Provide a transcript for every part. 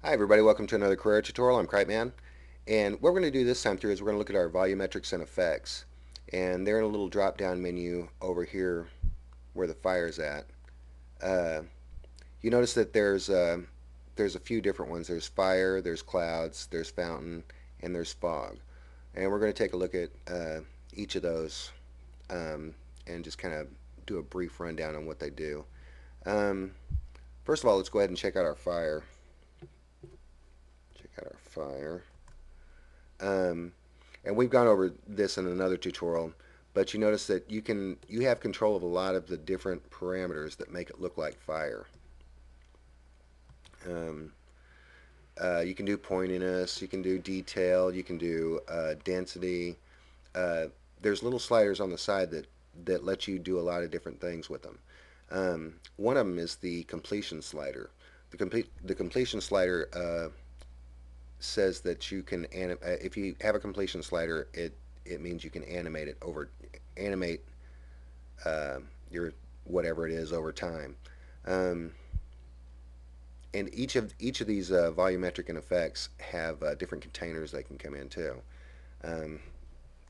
Hi everybody, welcome to another Carrara tutorial. I'm cripeman, and what we're going to do this time through is we're going to look at our volumetrics and effects, and they're in a little drop down menu over here where the fire is at. Uh, you notice that there's a few different ones. There's fire, there's clouds, there's fountain, and there's fog, and we're going to take a look at each of those um, and just kind of do a brief rundown on what they do. Um, First of all, let's go ahead and check out our fire. Check out our fire. Um, and we've gone over this in another tutorial, but you notice that you have control of a lot of the different parameters that make it look like fire. Um, you can do pointiness, you can do detail, you can do density. Uh, there's little sliders on the side that let you do a lot of different things with them. One of them is the completion slider. The completion slider says that you can if you have a completion slider, it means you can animate your whatever it is over time. Um, and each of these volumetric and effects have different containers they can come in too. Um,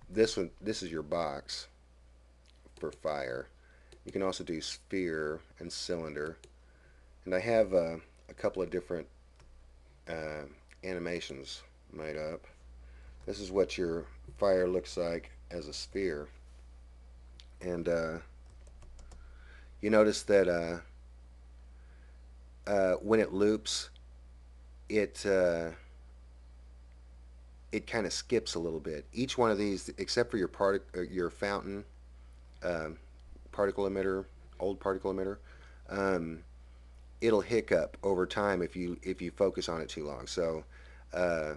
this is your box for fire. You can also do sphere and cylinder, and I have a couple of different uh, animations made up. This is what your fire looks like as a sphere, and you notice that when it loops, it it kind of skips a little bit. Each one of these, except for your fountain um, particle emitter, old particle emitter, um, it'll hiccup over time if you focus on it too long. So uh,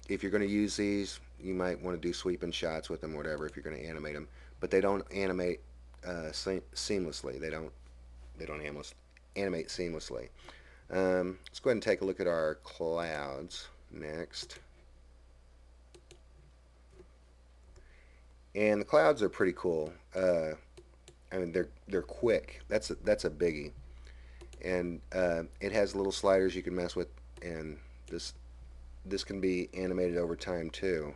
if you're going to use these, you might want to do sweeping shots with them, or whatever, if you're going to animate them. But they don't animate seamlessly. They don't animate seamlessly. Let's go ahead and take a look at our clouds next. And the clouds are pretty cool. I mean, they're quick. That's a biggie. And it has little sliders you can mess with, and this can be animated over time too.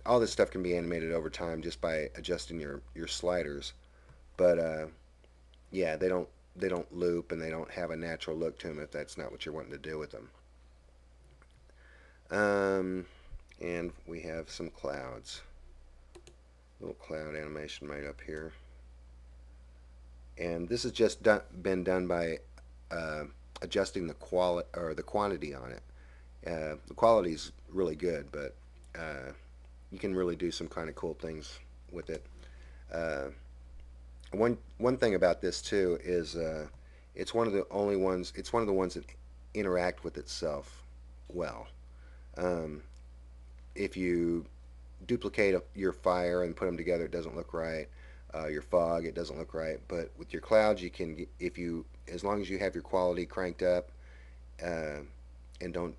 All this stuff can be animated over time just by adjusting your sliders. But yeah, they don't loop, and they don't have a natural look to them if that's not what you're wanting to do with them. Um, and we have some clouds. Little cloud animation right up here. And this has just been done by uh, adjusting the quality or the quantity on it. The quality is really good, but you can really do some kind of cool things with it. Uh, one thing about this too is it's one of the only ones. It's one of the ones that interact with itself well. Um, if you duplicate your fire and put them together, it doesn't look right. Your fog, it doesn't look right. But with your clouds, you can, if you, as long as you have your quality cranked up uh, and don't,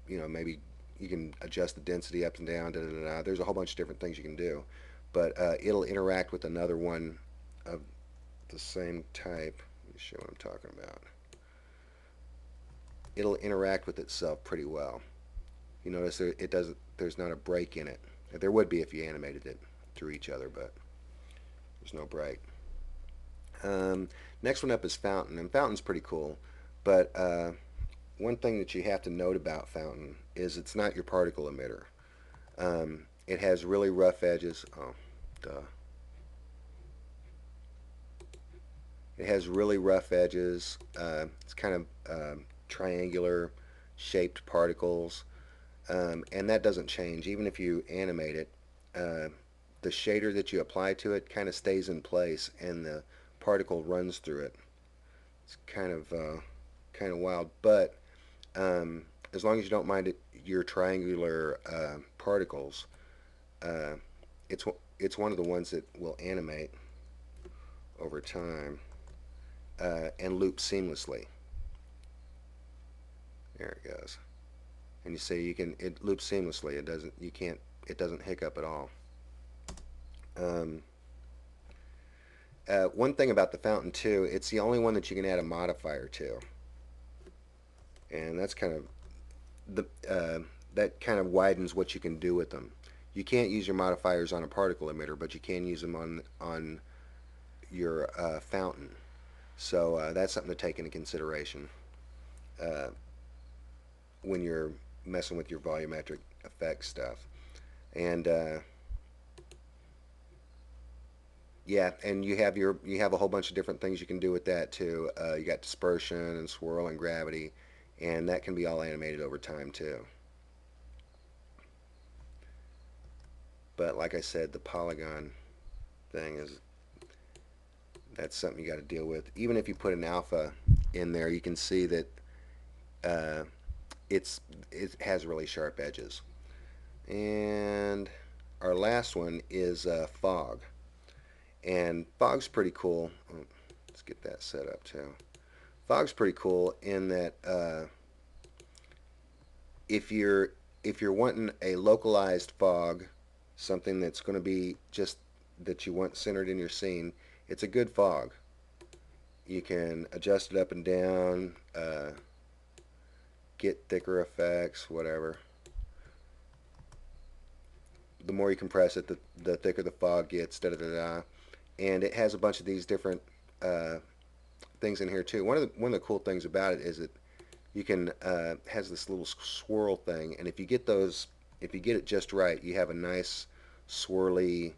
maybe you can adjust the density up and down. Da, da, da, da. There's a whole bunch of different things you can do, but it'll interact with another one of the same type. Let me show what I'm talking about. It'll interact with itself pretty well. You notice it doesn't. There's not a break in it. There would be if you animated it through each other, but there's no break. Um, Next one up is fountain, and fountain's pretty cool. But one thing that you have to note about fountain is it's not your particle emitter. It has really rough edges. Oh, duh. It has really rough edges. It's kind of triangular shaped particles, and that doesn't change even if you animate it. Uh, the shader that you apply to it kind of stays in place, and the particle runs through it. It's kind of wild, but as long as you don't mind your triangular particles, uh, it's it's one of the ones that will animate over time and loop seamlessly. There it goes. And you see it loops seamlessly. It doesn't hiccup at all. Um, one thing about the fountain too, it's the only one that you can add a modifier to. and that's kind of the that kind of widens what you can do with them. You can't use your modifiers on a particle emitter, but you can use them on your fountain. So that's something to take into consideration uh, when you're messing with your volumetric effects stuff. And yeah, and you have a whole bunch of different things you can do with that too. You got dispersion and swirl and gravity, and that can be all animated over time too. But like I said, the polygon thing is that's something you got to deal with. Even if you put an alpha in there, you can see that uh, it has really sharp edges. And our last one is fog, and fog's pretty cool. Oh, let's get that set up too. Fog's pretty cool in that if you're if you're wanting a localized fog, something that's going to be just that you want centered in your scene, it's a good fog. You can adjust it up and down, get thicker effects, whatever. The more you compress it, the thicker the fog gets. Da da da da. And it has a bunch of these different uh, things in here too. One of the cool things about it is that you can has this little swirl thing, and if you get it just right, you have a nice swirly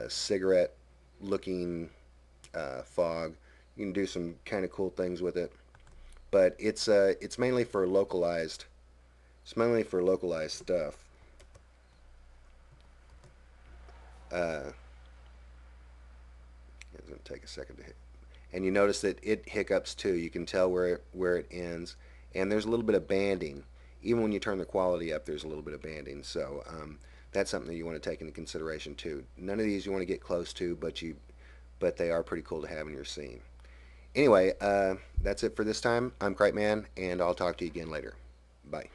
cigarette looking fog. You can do some kind of cool things with it, but it's mainly for localized. It's mainly for localized stuff. Uh, it's gonna take a second to hit, and you notice that it hiccups too. You can tell where it ends, and there's a little bit of banding. Even when you turn the quality up, there's a little bit of banding. So that's something that you want to take into consideration too. None of these you want to get close to, but they are pretty cool to have in your scene. Anyway, that's it for this time. I'm cripeman, and I'll talk to you again later. Bye.